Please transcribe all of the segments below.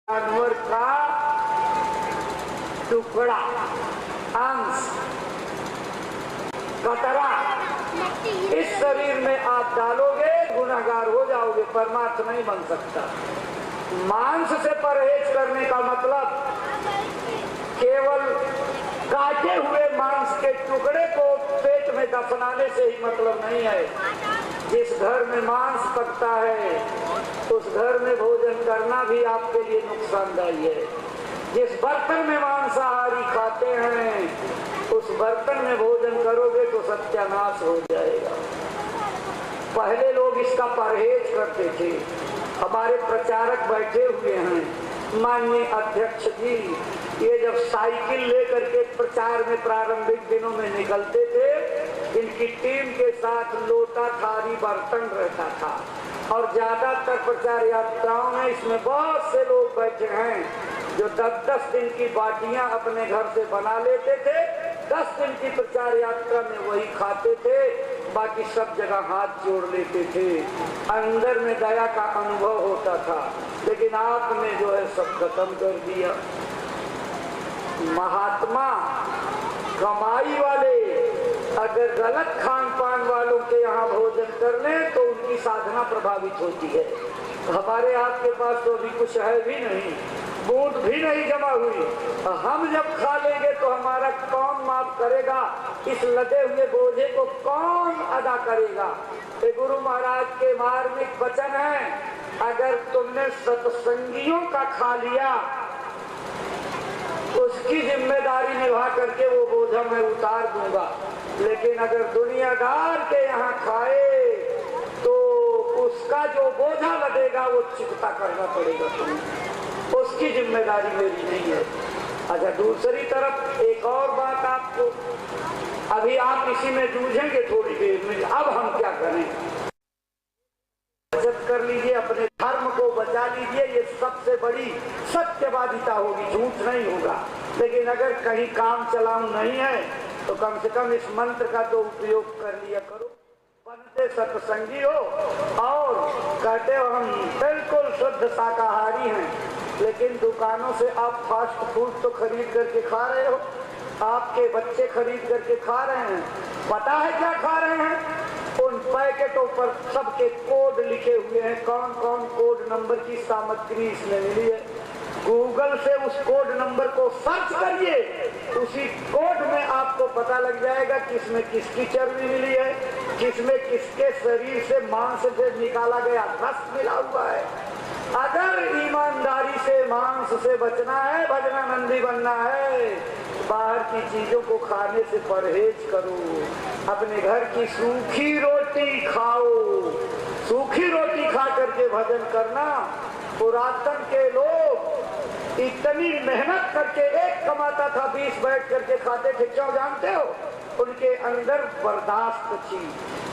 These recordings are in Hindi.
जानवर का टुकड़ा, अंश, कतरा इस शरीर में आप डालोगे, गुनहगार हो जाओगे, परमात्मा नहीं बन सकता। मांस से परहेज करने का मतलब केवल काटे हुए मांस के टुकड़े को पेट में दफनाने से ही मतलब नहीं है। जिस घर में मांस पकता है उस घर में भोजन करना भी आपके लिए नुकसानदायी है। जिस बर्तन में मांसाहारी खाते हैं उस बर्तन में भोजन करोगे तो सत्यानाश हो जाएगा। पहले लोग इसका परहेज करते थे। हमारे प्रचारक बैठे हुए हैं, माननीय अध्यक्ष जी, ये जब साइकिल लेकर के प्रचार में प्रारंभिक दिनों में निकलते थे, इनकी टीम के साथ लोटा थारी बर्तन रहता था और ज्यादातर प्रचार यात्राओं में इसमें बहुत से लोग बैठे हैं जो 10-10 दिन की बाटियां अपने घर से बना लेते थे, 10 दिन की प्रचार यात्रा में वही खाते थे, बाकी सब जगह हाथ जोड़ लेते थे। अंदर में दया का अनुभव होता था, लेकिन आपने जो है सब खत्म कर दिया। महात्मा कमाई वाले अगर गलत खान पान वालों के यहाँ भोजन कर लें तो उनकी साधना प्रभावित होती है। हमारे आपके पास तो अभी कुछ है भी नहीं, बूंद भी नहीं जमा हुई। हम जब खा लेंगे तो हमारा कौन माफ करेगा? इस लदे हुए बोझे को कौन अदा करेगा? ये गुरु महाराज के मार्मिक वचन है, अगर तुमने सत्संगियों का खा लिया उसकी जिम्मेदारी निभा करके वो बोझा मैं उतार दूंगा, लेकिन अगर दुनियादार के यहाँ खाए तो उसका जो बोझा लगेगा वो चुकता करना पड़ेगा तुम्हें, उसकी जिम्मेदारी मेरी नहीं है। अच्छा, दूसरी तरफ एक और बात आपको, अभी आप इसी में जूझेंगे थोड़ी देर में, अब हम क्या करें? बचत कर लीजिए, अपने धर्म को बचा लीजिए, ये सबसे बड़ी सत्यवादिता होगी, झूठ नहीं होगा। लेकिन अगर कहीं काम चलाऊं नहीं है तो कम से कम इस मंत्र का तो उपयोग कर लिया करो। बनते सत्संगी हो और कहते हो हम बिल्कुल शुद्ध शाकाहारी हैं, लेकिन दुकानों से आप फास्ट फूड तो खरीद करके खा रहे हो, आपके बच्चे खरीद करके खा रहे हैं। पता है क्या खा रहे हैं? उन पैकेटों पर सबके कोड लिखे हुए हैं, कौन कौन कोड नंबर की सामग्री इसमें मिली है। गूगल से उस कोड नंबर को सर्च करिए, उसी कोड में आपको पता लग जाएगा किसमें किसकी चर्बी मिली है, किसमें किसके शरीर से मांस से निकाला गया रस मिला हुआ है। अगर ईमानदारी से मांस से बचना है, भजनानंदी बनना है, बाहर की चीजों को खाने से परहेज करो। अपने घर की सूखी रोटी खाओ, सूखी रोटी खा करके भजन करना। पुरातन के लोग इतनी मेहनत करके, एक कमाता था 20 बैठ करके खाते थे, क्यों जानते हो? उनके अंदर बर्दाश्त थी,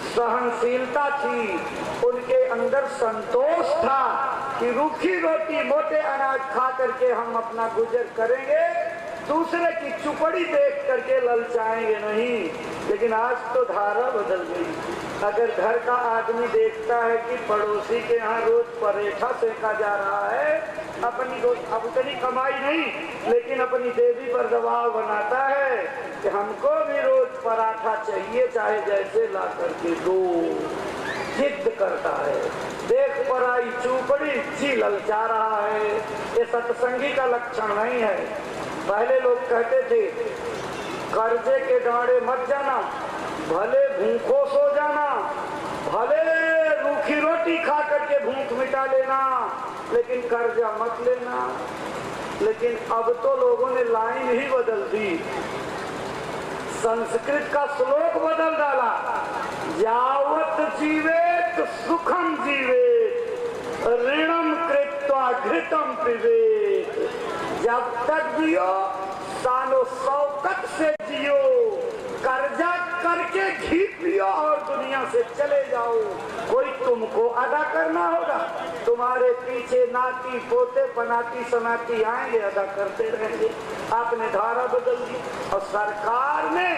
सहनशीलता थी, उनके अंदर संतोष था कि रूखी रोटी मोटे अनाज खा करके हम अपना गुजर करेंगे, दूसरे की चुपड़ी देख करके ललचाएंगे नहीं। लेकिन आज तो धारा बदल गई। अगर घर का आदमी देखता है कि पड़ोसी के यहाँ रोज परेठा सेका जा रहा है, अपनी अब उतनी कमाई नहीं लेकिन अपनी देवी पर दबाव बनाता है कि हमको भी रोज पराठा चाहिए, चाहे जैसे ला करके दो, जिद करता है। देख पर आई चुपड़ी जी ललचा रहा है। ये सत्संगी का लक्षण नहीं है। पहले लोग कहते थे कर्जे के डांडे मत जाना, भले भूखों सो जाना, भले रूखी रोटी खा करके भूख मिटा लेना, लेकिन कर्जा मत लेना। लेकिन अब तो लोगों ने लाइन ही बदल दी, संस्कृत का श्लोक बदल डाला, यावत जीवेत सुखम जीवेत ऋणम कृत्वा घृतम पिबेत। जब तक जियो सालो शौकत से जियो, कर्जा करके घी पियो और दुनिया से चले जाओ। कोई तुमको अदा करना होगा, तुम्हारे पीछे नाती पोते पनाती सनाती आएंगे, अदा करते रहेंगे। आपने धारा बदल दी और सरकार ने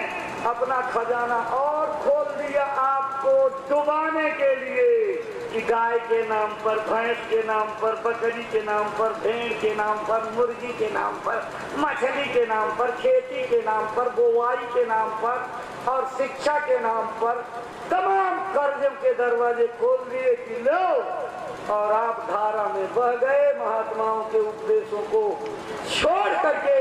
अपना खजाना और खोल दिया आपको डुबाने के लिए कि गाय के नाम पर, भैंस के नाम पर, बकरी के नाम पर, भेड़ के नाम पर, मुर्गी के नाम पर, मछली के नाम पर, खेती के नाम पर, बोवाई के नाम पर और शिक्षा के नाम पर तमाम कर्जों के दरवाजे खोल दिए कि लो, और आप धारा में बह गए। महात्माओं के उपदेशों को छोड़ करके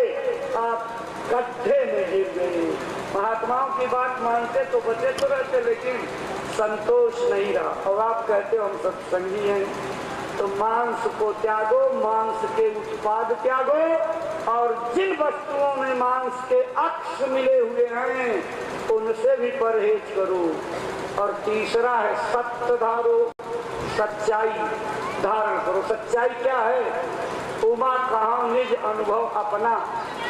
आप गड्ढे में गिर गए। महात्माओं की बात मानते तो बचे तो रहते, लेकिन संतोष नहीं रहा। और आप कहते हो हम सत्संगी हैं, तो मांस को त्यागो, मांस के उत्पाद त्यागो, और जिन वस्तुओं में मांस के अक्ष मिले हुए हैं उनसे भी परहेज करो। और तीसरा है सत्य धारो, सच्चाई धारण करो। सच्चाई क्या है? उमा कहा निज अनुभव अपना,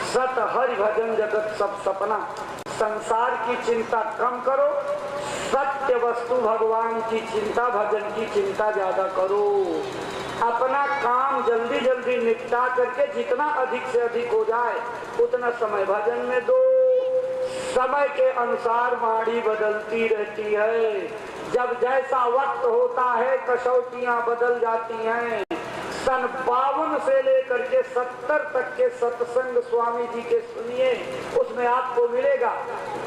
सत हरि भजन जगत सब सपना। संसार की चिंता कम करो, सत्य वस्तु भगवान की चिंता, भजन की चिंता ज्यादा करो। अपना काम जल्दी जल्दी निपटा करके जितना अधिक से अधिक हो जाए उतना समय भजन में दो। समय के अनुसार वाणी बदलती रहती है। जब जैसा वक्त होता है कसौटियां बदल जाती हैं। सन 52 से लेकर के 70 तक के सत्संग स्वामी जी के सुनिए, उसमें आपको मिलेगा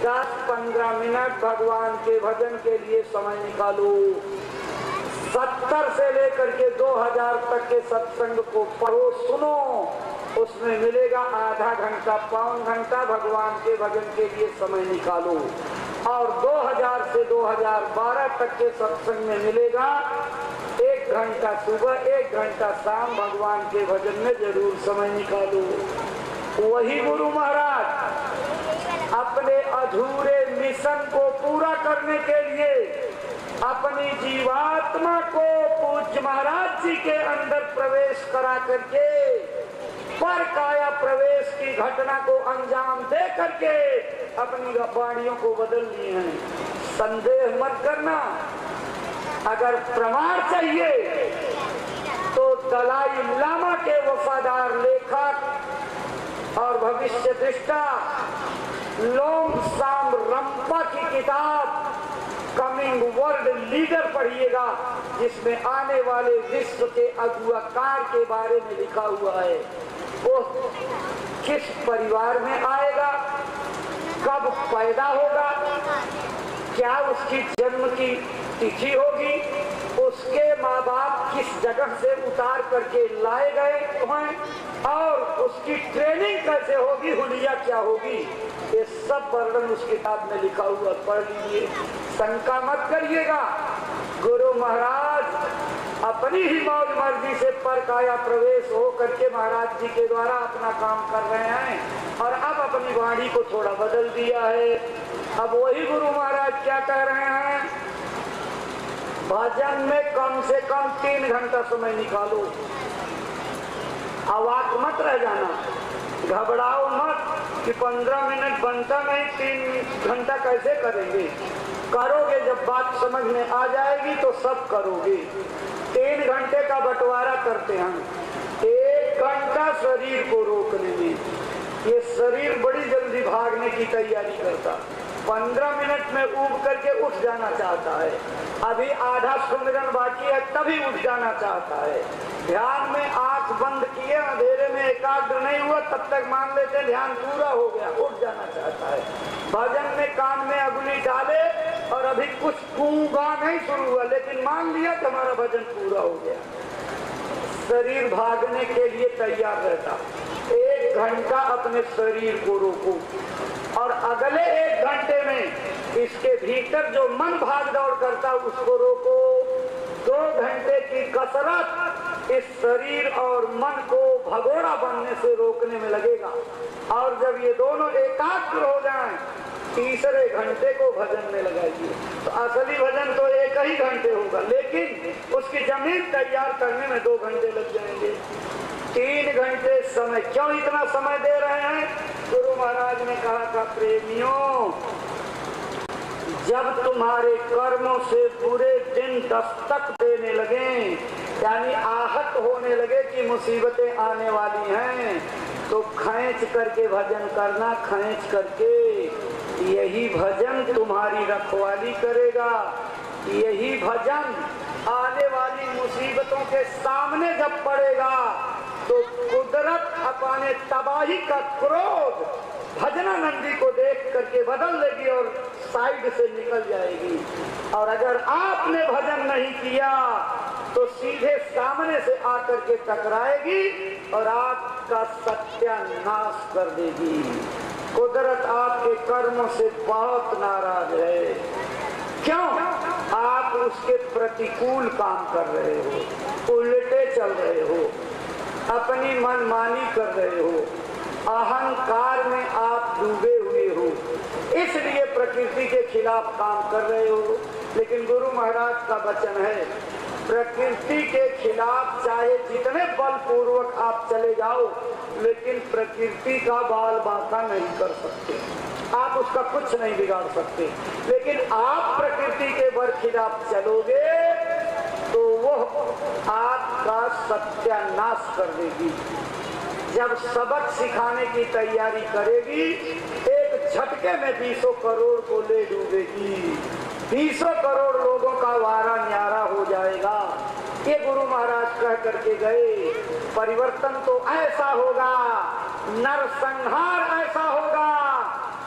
10-15 मिनट भगवान के भजन के लिए समय निकालो। 70 से लेकर के 2000 तक के सत्संग को पढ़ो, सुनो, उसमें मिलेगा आधा घंटा, पौन घंटा भगवान के भजन के लिए समय निकालो। और 2000 से 2012 तक के सत्संग में मिलेगा 1 घंटा सुबह, 1 घंटा शाम, भगवान के भजन में जरूर समय निकालो। वही गुरु महाराज अपने अधूरे मिशन को पूरा करने के लिए अपनी जीवात्मा को पूज्य महाराज जी के अंदर प्रवेश करा करके पर काया प्रवेश की घटना को अंजाम दे करके अपनी वाणियों को बदल लिए हैं। संदेह मत करना। अगर प्रमाण चाहिए तो दलाई लामा के वफादार लेखक और भविष्य दृष्टा लोंग साम रंपा की किताब कमिंग वर्ल्ड लीडर पढ़िएगा, जिसमें आने वाले विश्व के अगुआकार के बारे में लिखा हुआ है। वो किस परिवार में आएगा, कब पैदा होगा, क्या उसकी जन्म की तिथि होगी, उसके माँ बाप किस जगह से उतार करके लाए गए हैं और उसकी ट्रेनिंग कैसे होगी, हुलिया क्या होगी, ये सब वर्णन उस किताब में लिखा हुआ, पढ़ लीजिए। शंका मत करिएगा। गुरु महाराज अपनी ही मौज मर्जी से पर काया प्रवेश हो करके महाराज जी के द्वारा अपना काम कर रहे हैं और अब अपनी वाणी को थोड़ा बदल दिया है। अब वही गुरु महाराज क्या कह रहे हैं? भजन में कम से कम 3 घंटा समय निकालो। अवाक मत रह जाना, घबराओ मत कि 15 मिनट बनता नहीं, 3 घंटा कैसे करेंगे। करोगे, जब बात समझ में आ जाएगी तो सब करोगे। 3 घंटे का बंटवारा करते हैं। 1 घंटा शरीर को रोकने में, ये शरीर बड़ी जल्दी भागने की तैयारी करता, 15 मिनट में उब करके उठ जाना चाहता है। अभी आधा सुमिरन बाकी है तभी उठ जाना चाहता है। ध्यान में आंख बंद किए, अंधेरे में एकाग्र नहीं हुआ, तब तक मान लेते ध्यान पूरा हो गया, उठ जाना चाहता है। भजन में कान में अंगुली डाले और अभी कुछ गूंगा नहीं शुरू हुआ, लेकिन मान लिया कि हमारा भजन पूरा हो गया। शरीर भागने के लिए तैयार रहता। 1 घंटा अपने शरीर को रोको और अगले 1 घंटे में इसके भीतर जो मन भाग दौड़ करता उसको रोको। 2 घंटे की कसरत इस शरीर और मन को भगोड़ा बनने से रोकने में लगेगा। और जब ये दोनों एकाग्र हो जाएं, तीसरे घंटे को भजन में लगाइए। तो असली भजन तो 1 ही घंटे होगा, लेकिन उसकी जमीन तैयार करने में 2 घंटे लग जाएंगे। 3 घंटे समय, क्यों इतना समय दे रहे हैं? गुरु महाराज ने कहा था, प्रेमियों, जब तुम्हारे कर्मों से पूरे दिन दस्तक देने लगे, यानी आहत होने लगे कि मुसीबतें आने वाली हैं, तो खींच करके भजन करना, खींच करके। यही भजन तुम्हारी रखवाली करेगा। यही भजन आने मुसीबतों के सामने जब पड़ेगा तो कुदरत अपने तबाही का क्रोध भजनानंदी को देख करके बदल देगी और साइड से निकल जाएगी। और अगर आपने भजन नहीं किया तो सीधे सामने से आकर के टकराएगी और आपका सत्यानाश कर देगी। कुदरत आपके कर्मों से बहुत नाराज है। क्यों? आप उसके प्रतिकूल काम कर रहे हो, उल्टे चल रहे हो, अपनी मनमानी कर रहे हो, अहंकार में आप डूबे हुए हो, इसलिए प्रकृति के खिलाफ काम कर रहे हो। लेकिन गुरु महाराज का वचन है, प्रकृति के खिलाफ चाहे जितने बलपूर्वक आप चले जाओ, लेकिन प्रकृति का बाल बांका नहीं कर सकते, आप उसका कुछ नहीं बिगाड़ सकते। लेकिन आप प्रकृति के बर खिलाफ चलोगे तो वह आपका सत्यानाश कर देगी। जब सबक सिखाने की तैयारी करेगी, एक झटके में 20 करोड़ को ले डूबेगी, 20 करोड़ लोगों का वारा न्यारा हो जाएगा। ये गुरु महाराज कह करके गए। परिवर्तन तो ऐसा होगा, नरसंहार ऐसा होगा,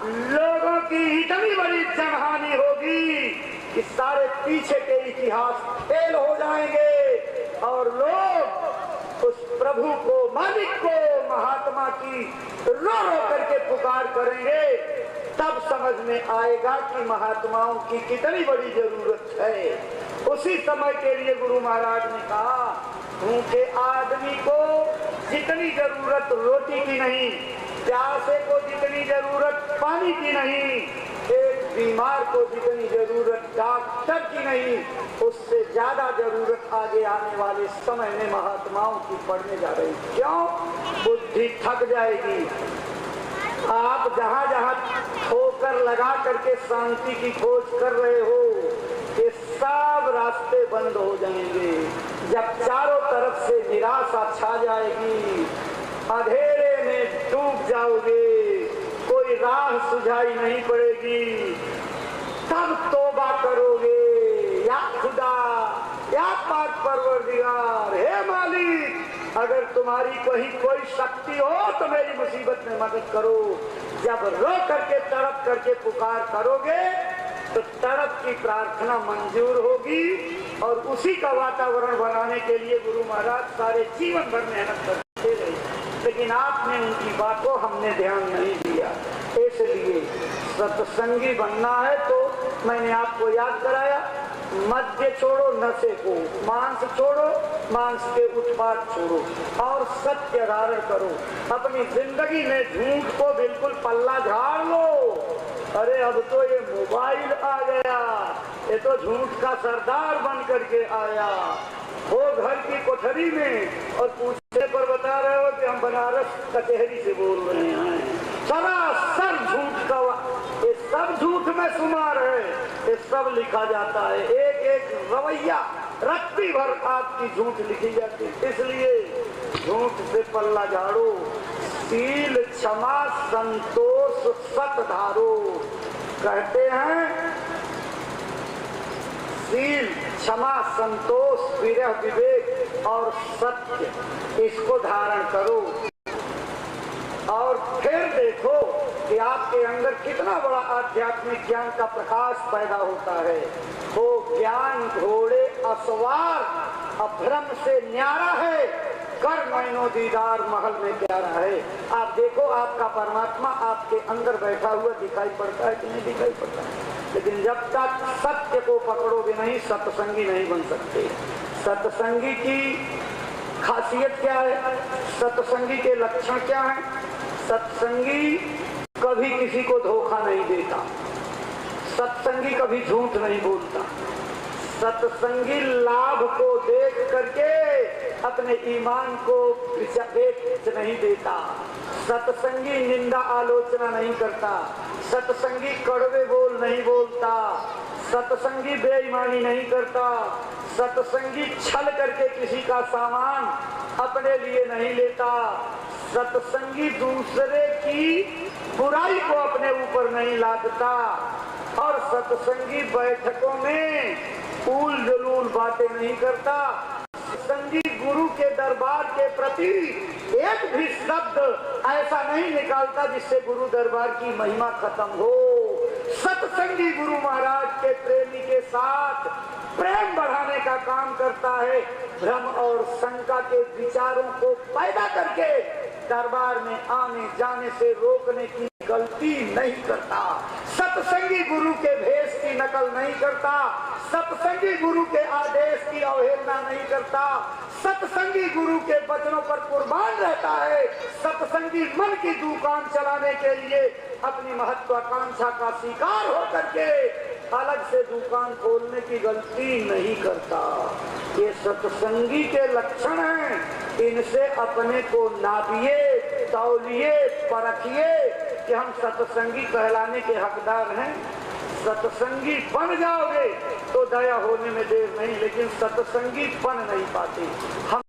लोगों की इतनी बड़ी जनहानि होगी कि सारे पीछे के इतिहास फेल हो जाएंगे और लोग उस प्रभु को, मालिक को, महात्मा की रो रो करके पुकार करेंगे। तब समझ में आएगा कि महात्माओं की कितनी बड़ी जरूरत है। उसी समय के लिए गुरु महाराज ने कहा, भूखे आदमी को जितनी जरूरत रोटी की नहीं, प्यासे को जितनी जरूरत पानी की नहीं, एक बीमार को जितनी जरूरत डॉक्टर की नहीं, उससे ज्यादा जरूरत आगे आने वाले समय में महात्माओं की पड़ने जा रही। क्यों? बुद्धि थक जाएगी। आप जहाँ जहाँ ठोकर लगा करके शांति की खोज कर रहे हो, ये सब रास्ते बंद हो जाएंगे। जब चारों तरफ से निराशा छा जाएगी, अंधेरे में डूब जाओगे, कोई राह सुझाई नहीं पड़ेगी, तब तौबा करोगे, या खुदा, या पाक परवरदिगार, हे मालिक, अगर तुम्हारी कोई शक्ति हो तो मेरी मुसीबत में मदद करो। जब रो करके तड़प करके पुकार करोगे तो तड़प की प्रार्थना मंजूर होगी। और उसी का वातावरण बनाने के लिए गुरु महाराज सारे जीवन भर मेहनत करते रहे, लेकिन आपने उनकी बात को हमने ध्यान नहीं दिया। इसलिए सत्संगी बनना है तो मैंने आपको याद कराया, मद्य छोड़ो, नशे को, मांस छोड़ो, मांस के उत्पाद छोड़ो और सत्य धारण करो। अपनी जिंदगी में झूठ को बिल्कुल पल्ला झाड़ लो। अरे अब तो ये मोबाइल आ गया, ये तो झूठ का सरदार बन करके आया। वो घर की कोठरी में और पूछने पर बता रहे हो कि हम बनारस कचहरी से बोल रहे हैं। सरासर झूठ का, ये सब झूठ में शुमार है, ये सब लिखा जाता है। एक एक रवैया रत्ती भर आपकी झूठ लिखी जाती है। इसलिए झूठ से पल्ला झाड़ो, शील क्षमा संतोष सत धारो। कहते हैं शील क्षमा संतोष विरह विवेक और सत्य, इसको धारण करो और फिर देखो कि आपके अंदर कितना बड़ा आध्यात्मिक ज्ञान का प्रकाश पैदा होता है। वो ज्ञान घोड़े असवार अभ्रम से न्यारा है, कर मैनो दीदार महल में प्यारा है। आप देखो आपका परमात्मा आपके अंदर बैठा हुआ दिखाई पड़ता है कि नहीं दिखाई पड़ता है, लेकिन जब तक सत्य को पकड़ोगे नहीं, सत्संगी नहीं बन सकते। सत्संगी की खासियत क्या है? सत्संगी के लक्षण क्या है? सत्संगी कभी किसी को धोखा नहीं देता, सत्संगी कभी झूठ नहीं बोलता, सत्संगी लाभ को देख करके अपने ईमान को बेच नहीं देता, सत्संगी निंदा आलोचना नहीं करता, सत्संगी कड़वे बोल नहीं बोलता, सत्संगी बेईमानी नहीं करता, सत्संगी छल करके किसी का सामान अपने लिए नहीं लेता, सत्संगी दूसरे की बुराई को अपने ऊपर नहीं लादता, और सत्संगी बैठकों में उल जलूल बातें नहीं करता, गुरु के दरबार के प्रति एक भी शब्द ऐसा नहीं निकालता जिससे गुरु दरबार की महिमा खत्म हो। सत्संगी गुरु महाराज के प्रेमी के साथ प्रेम बढ़ाने का काम करता है, भ्रम और शंका के विचारों को पैदा करके दरबार में आने जाने से रोकने की गलती नहीं करता। सत्संगी गुरु के भेष की नकल नहीं करता, सत्संगी गुरु के आदेश की अवहेलना नहीं करता, सत्संगी गुरु के वचनों पर कुर्बान रहता है। सत्संगी मन की दुकान चलाने के लिए अपनी महत्वाकांक्षा का शिकार होकर के अलग से दुकान खोलने की गलती नहीं करता। ये सत्संगी के लक्षण हैं, इनसे अपने को नापिए, तौलिए, परखिए कि हम सत्संगी कहलाने के हकदार हैं। सत्संगी बन जाओगे तो दया होने में देर नहीं, लेकिन सत्संगी बन नहीं पाते। हम